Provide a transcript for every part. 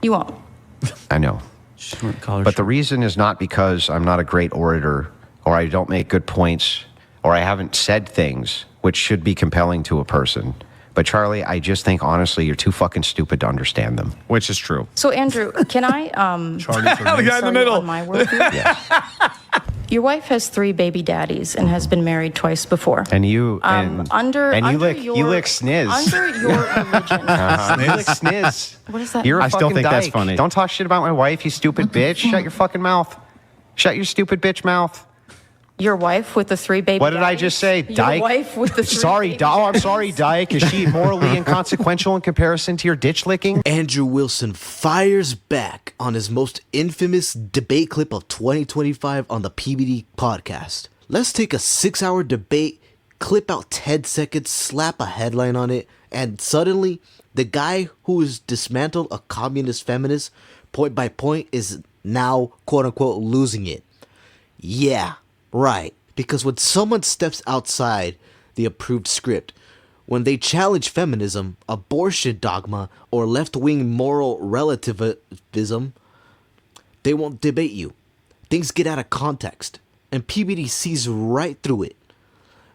You won't. I know. But the reason is not because I'm not a great orator or I don't make good points or I haven't said things which should be compelling to a person. But Charlie, I just think, honestly, you're too fucking stupid to understand them. Which is true. So, Andrew, can I the guy in the middle. on my worldview? Yes. Your wife has 3 baby daddies and has been married twice before. And you you lick sniz. Under your religion. You lick sniz. What is that? You're a I still fucking think dyke. that's funny. Don't talk shit about my wife, you stupid bitch. Shut your fucking mouth. Shut your stupid bitch mouth. Your wife with the 3 baby What did I daddies? just say, dyke? Your wife with the 3 Sorry, baby I'm daddies? sorry, dyke. Is she morally inconsequential in comparison to your ditch licking? Andrew Wilson fires back on his most infamous debate clip of 2025 on the PBD podcast. Let's take a 6-hour debate, clip out 10 seconds, slap a headline on it, and suddenly the guy who has dismantled a communist feminist point by point is now quote-unquote losing it. Yeah, right. Because when someone steps outside the approved script, when they challenge feminism, abortion dogma, or left-wing moral relativism, they won't debate you. Things get out of context, and PBD sees right through it.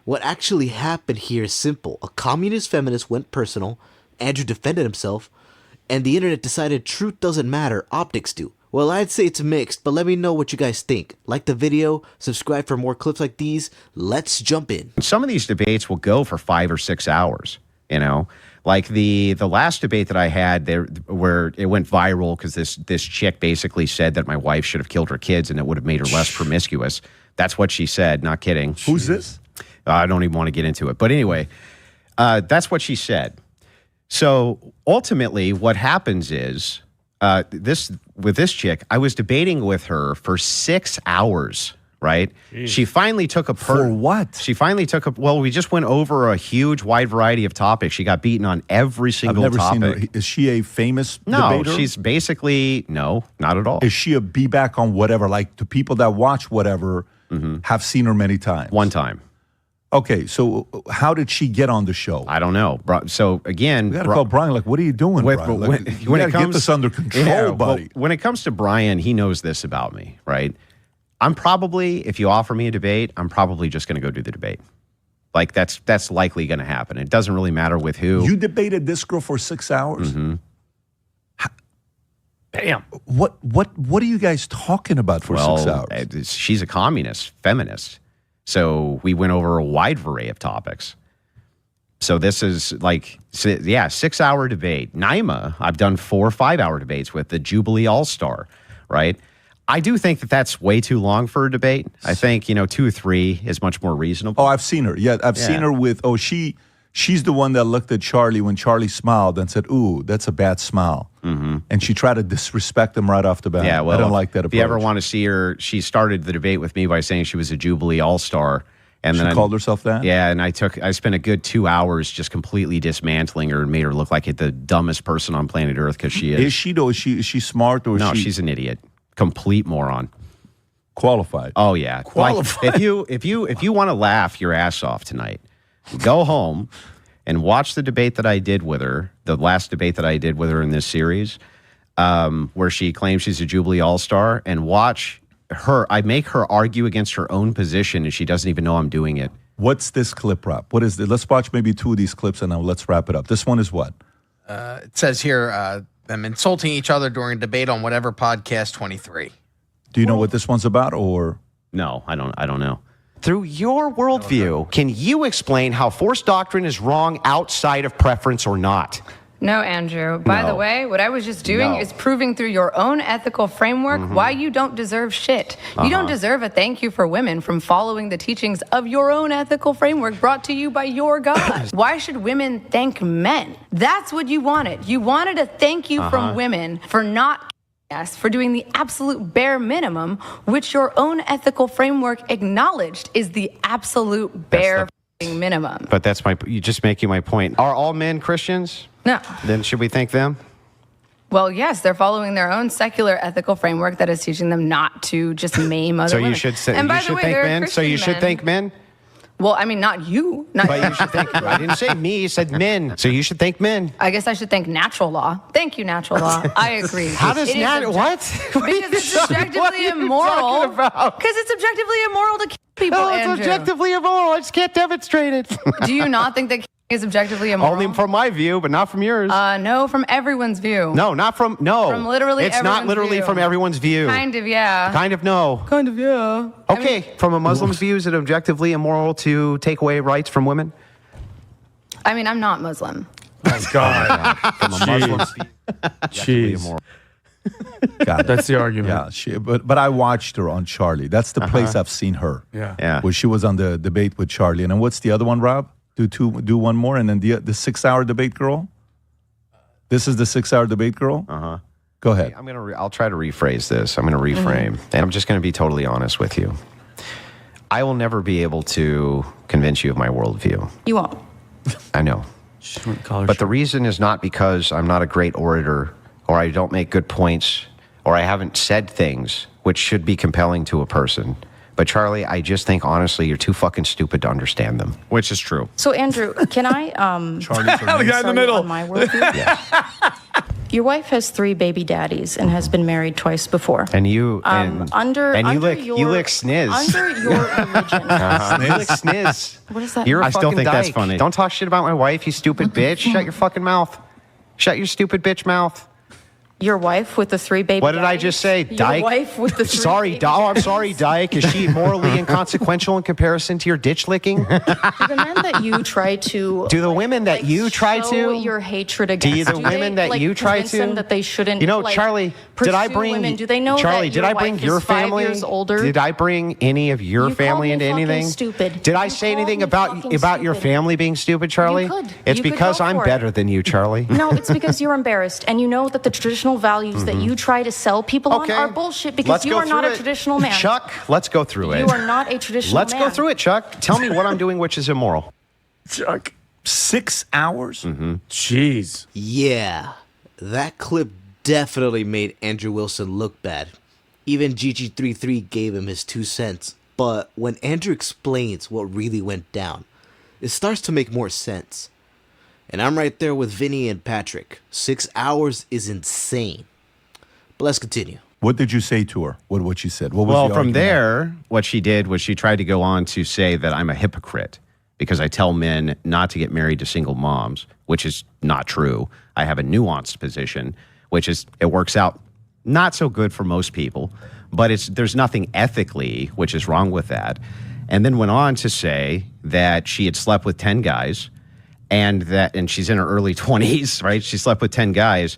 What actually happened here is simple. A communist feminist went personal, Andrew defended himself, and the internet decided truth doesn't matter, optics do. Well, I'd say it's mixed, but let me know what you guys think. Like the video, subscribe for more clips like these. Let's jump in. Some of these debates will go for 5 or 6 hours, you know? Like the last debate that I had there where it went viral because this chick basically said that my wife should have killed her kids and it would have made her less promiscuous. That's what she said, not kidding. Who's this? I don't even want to get into it. But anyway, that's what she said. So ultimately what happens is with this chick, I was debating with her for 6 hours, right? Jeez. She finally took a... For what? She finally took a... Well, we just went over a huge, wide variety of topics. She got beaten on every single topic. I've never seen her. Is she a famous debater? No, she's basically... No, not at all. Is she a be back on whatever? Like, the people that watch whatever have seen her many times? One time. Okay, so how did she get on the show? I don't know. So again, we gotta call Brian. Like, what are you doing, Brian? Like, when it comes, get this under control, buddy. Well, when it comes to Brian, he knows this about me, right? I'm probably, if you offer me a debate, I'm probably just going to go do the debate. Like that's likely going to happen. It doesn't really matter with who. You debated this girl for 6 hours. Bam. What are you guys talking about for 6 hours? She's a communist, feminist. So we went over a wide array of topics. So this is like, 6-hour debate. Naima, I've done 4 or 5-hour debates with, the Jubilee All-Star, right? I do think that that's way too long for a debate. I think, 2 or 3 is much more reasonable. Oh, I've seen her. Yeah, I've seen her with, she's the one that looked at Charlie when Charlie smiled and said, ooh, that's a bad smile. And she tried to disrespect him right off the bat. Yeah, well, I don't like that approach. If you ever want to see her, she started the debate with me by saying she was a Jubilee All-Star. And she then called herself that? Yeah, and I spent a good 2 hours just completely dismantling her and made her look like the dumbest person on planet Earth because she is. Is she though? Is she smart or is No, she... she's an idiot. Complete moron. Qualified. Oh, yeah. Qualified. Like, if you want to laugh your ass off tonight, go home and watch the debate that I did with her, the last debate that I did with her in this series, where she claims she's a Jubilee All-Star, and watch her. I make her argue against her own position, and she doesn't even know I'm doing it. What's this clip wrap? What is it? Let's watch maybe 2 of these clips, and then let's wrap it up. This one is what? It says here, them insulting each other during a debate on whatever podcast 23. Do you know what this one's about, or? No, I don't know. Through your worldview, can you explain how forced doctrine is wrong outside of preference or not? No, Andrew. By the way, what I was just doing is proving through your own ethical framework why you don't deserve shit. You don't deserve a thank you for women from following the teachings of your own ethical framework brought to you by your God. Why should women thank men? That's what you wanted. You wanted a thank you from women for not for doing the absolute bare minimum, which your own ethical framework acknowledged is the absolute bare minimum. But that's you just making my point. Are all men Christians? No. Then should we thank them? Well, yes, they're following their own secular ethical framework that is teaching them not to just maim other women. You should say, and by you the should way, thank there are men. So you Christian should thank men. Well, I mean, not you. Not But you should thank. I didn't say me. You said men. So you should thank men. I guess I should thank natural law. Thank you, natural law. I agree. How does what? Because it's objectively What are you immoral. talking about? Because it's objectively immoral to kill people, Oh, it's Andrew. objectively immoral. I just can't demonstrate it. Do you not think that killing is objectively immoral? Only from my view, but not from yours. No, from everyone's view. No, not from From literally It's not everyone's literally view. from everyone's view. Kind of, yeah. Kind of no. Kind of, yeah. Okay, from a Muslim's view, is it objectively immoral to take away rights from women? I mean, I'm not Muslim. Oh, God. From a Muslim's view, Jeez. immoral. Got it. That's the argument. Yeah, but I watched her on Charlie. That's the place I've seen her. Yeah. Yeah. Where she was on the debate with Charlie. And then what's the other one, Rob? Do one more, and then the 6-hour debate girl. This is the 6-hour debate girl. Go ahead. I'll try to rephrase this. I'm gonna reframe, and I'm just gonna be totally honest with you. I will never be able to convince you of my worldview. You won't. I know. But the reason is not because I'm not a great orator or I don't make good points or I haven't said things which should be compelling to a person. But Charlie, I just think honestly you're too fucking stupid to understand them, which is true. So, Andrew, can I Charlie's her name. guy in the middle. on my worldview? Your wife has 3 baby daddies and has been married twice before. And you Under you under lick your, you lick sniz. Under your religion. You lick sniz. What is that? You're a I fucking still think dyke. that's funny. Don't talk shit about my wife, you stupid bitch. Shut your fucking mouth. Shut your stupid bitch mouth. Your wife with the 3 baby What did I daddies? just say? Your Dyke? wife with the 3 Sorry, baby I'm sorry, Dyke. Is she morally inconsequential in comparison to your ditch licking? Do the men that you try to Do the women that you try show to? your hatred Do against? you the women that you try convince to? them that they shouldn't? You know, like, Charlie, did I pursue bring women? Do they know Charlie? that Did your I bring wife your is 5 family? years older? Did I bring any of your You family called me into fucking anything? stupid. Did I You say called anything me about fucking your stupid. family being stupid, Charlie? could. It's You could because go I'm for it. better than you, Charlie. No, it's because you're embarrassed, and you know that the traditional values that you try to sell people Okay. on are bullshit because Let's you go are not through a it. traditional man. Chuck, let's go through it. You are not a traditional Let's man. go through it, Chuck. Tell me what I'm doing which is immoral. Chuck. 6 hours? Jeez. Yeah, that clip definitely made Andrew Wilson look bad. Even GG33 gave him his 2 cents. But when Andrew explains what really went down, it starts to make more sense. And I'm right there with Vinny and Patrick. 6 hours is insane. But let's continue. What did you say to her? What she said? What was Well, the from argument? there, what she did was she tried to go on to say that I'm a hypocrite because I tell men not to get married to single moms, which is not true. I have a nuanced position, which is it works out not so good for most people, but there's nothing ethically which is wrong with that. And then went on to say that she had slept with 10 guys and she's in her early 20s, right? She slept with 10 guys.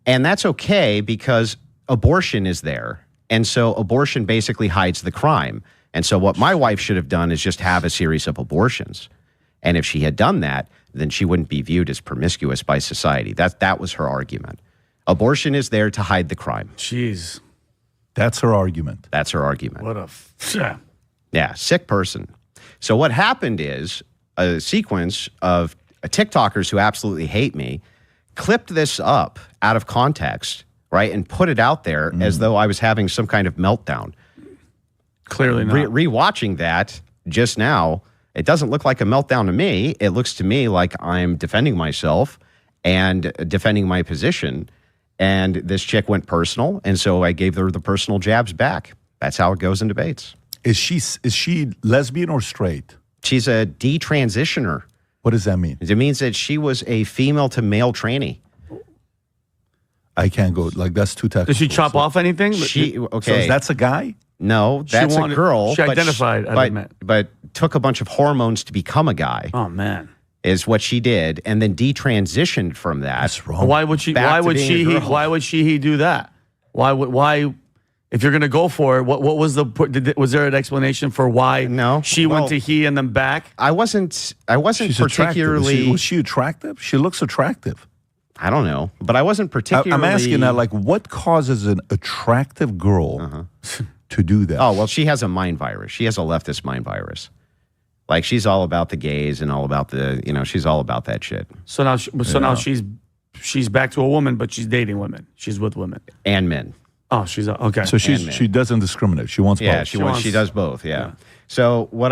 And that's okay because abortion is there. And so abortion basically hides the crime. And so what my wife should have done is just have a series of abortions. And if she had done that, then she wouldn't be viewed as promiscuous by society. That was her argument. Abortion is there to hide the crime. Jeez. That's her argument. That's her argument. What a... Yeah, sick person. So what happened is a sequence of TikTokers who absolutely hate me clipped this up out of context, right, and put it out there as though I was having some kind of meltdown. Clearly not. Rewatching that just now, it doesn't look like a meltdown to me. It looks to me like I'm defending myself and defending my position. And this chick went personal, and so I gave her the personal jabs back. That's how it goes in debates. Is she lesbian or straight? She's a detransitioner. What does that mean? It means that she was a female to male trainee. I can't go. Like, that's too technical. Did she chop off anything? Okay. So that's a guy? No, that's a girl. She identified as a man. but took a bunch of hormones to become a guy. Oh, man. Is what she did, and then detransitioned from that. That's wrong. Why would she? Back Why to would being a she? girl. Why would she do that? Why? If you're gonna go for it, what was was there an explanation for why? No. She went to he and then back. I wasn't She's particularly. attractive. Was she attractive? She looks attractive. I don't know, but I wasn't particularly. I'm asking that, like, what causes an attractive girl to do that? Oh well, she has a mind virus. She has a leftist mind virus. Like she's all about the gays and all about she's all about that shit. So now, now she's back to a woman, but she's dating women. She's with women And men. Oh, she's okay. So And men. she doesn't discriminate. She wants Yeah, both. she wants. She does both. Yeah. So what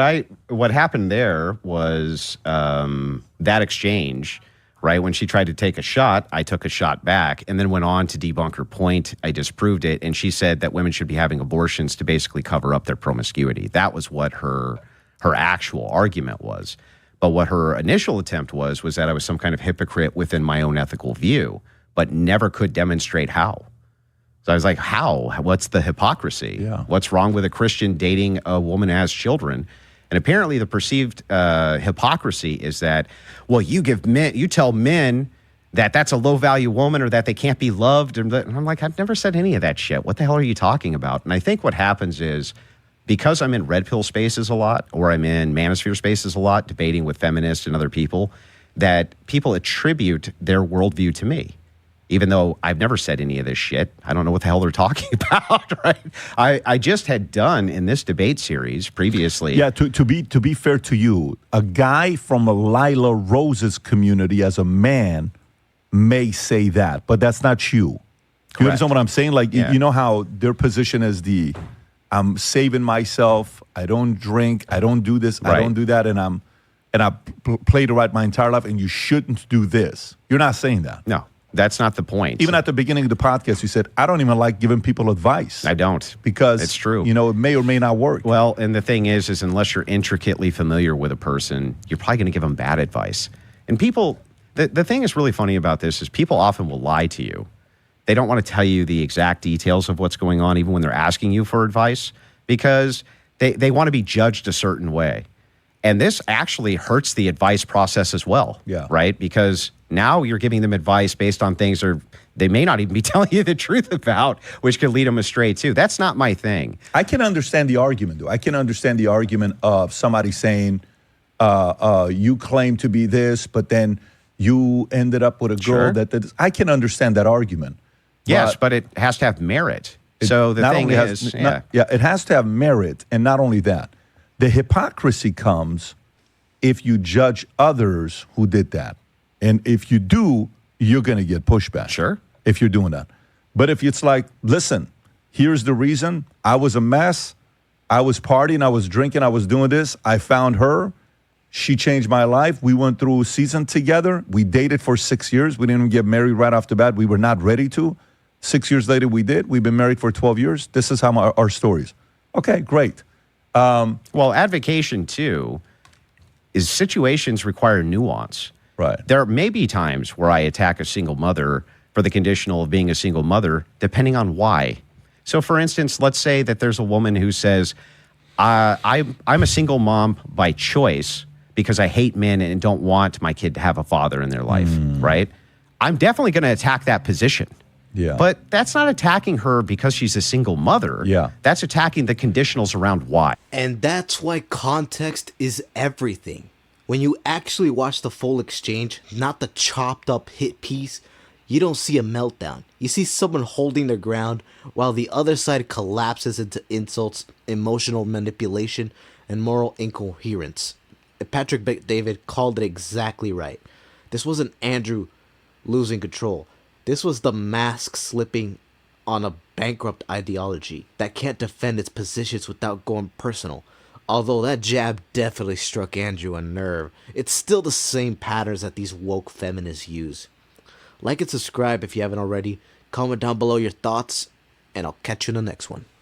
happened there was that exchange, right? When she tried to take a shot, I took a shot back, and then went on to debunk her point. I disproved it, and she said that women should be having abortions to basically cover up their promiscuity. That was what her actual argument was. But what her initial attempt was that I was some kind of hypocrite within my own ethical view, but never could demonstrate how. So I was like, how? What's the hypocrisy? Yeah. What's wrong with a Christian dating a woman who has children? And apparently the perceived hypocrisy is that, well, you tell men that that's a low-value woman or that they can't be loved. And I'm like, I've never said any of that shit. What the hell are you talking about? And I think what happens is, because I'm in red pill spaces a lot, or I'm in manosphere spaces a lot, debating with feminists and other people, that people attribute their worldview to me. Even though I've never said any of this shit. I don't know what the hell they're talking about, right? I just had done in this debate series previously. Yeah, to be fair to you, a guy from a Lila Rose's community as a man may say that, but that's not you. You understand what I'm saying? Like, you know how their position is I'm saving myself, I don't drink, I don't do this, I don't do that, and I played it right my entire life, and you shouldn't do this. You're not saying that. No. That's not the point. Even at the beginning of the podcast, you said, I don't even like giving people advice. I don't. Because it's true. It may or may not work. Well, and the thing is unless you're intricately familiar with a person, you're probably going to give them bad advice. And people, the thing is really funny about this is people often will lie to you. They don't want to tell you the exact details of what's going on, even when they're asking you for advice, because they want to be judged a certain way. And this actually hurts the advice process as well, right? Because now you're giving them advice based on things they may not even be telling you the truth about, which could lead them astray too. That's not my thing. I can understand the argument, though. I can understand the argument of somebody saying, you claim to be this, but then you ended up with a girl that I can understand that argument. Yes, but it has to have merit. So the thing is, it has to have merit, and not only that. The hypocrisy comes if you judge others who did that. And if you do, you're going to get pushback. Sure. If you're doing that. But if it's like, listen, here's the reason. I was a mess. I was partying. I was drinking. I was doing this. I found her. She changed my life. We went through a season together. We dated for 6 years. We didn't even get married right off the bat. We were not ready to. 6 years later, we did. We've been married for 12 years. This is how our stories. Okay, great. Well, advocation, too, is situations require nuance. Right. There may be times where I attack a single mother for the conditional of being a single mother, depending on why. So, for instance, let's say that there's a woman who says, I'm a single mom by choice because I hate men and don't want my kid to have a father in their life, right? I'm definitely going to attack that position. Yeah. But that's not attacking her because she's a single mother. Yeah. That's attacking the conditionals around why. And that's why context is everything. When you actually watch the full exchange, not the chopped up hit piece, you don't see a meltdown. You see someone holding their ground while the other side collapses into insults, emotional manipulation, and moral incoherence. Patrick David called it exactly right. This wasn't Andrew losing control. This was the mask slipping on a bankrupt ideology that can't defend its positions without going personal. Although that jab definitely struck Andrew a nerve, it's still the same patterns that these woke feminists use. Like and subscribe if you haven't already. Comment down below your thoughts, and I'll catch you in the next one.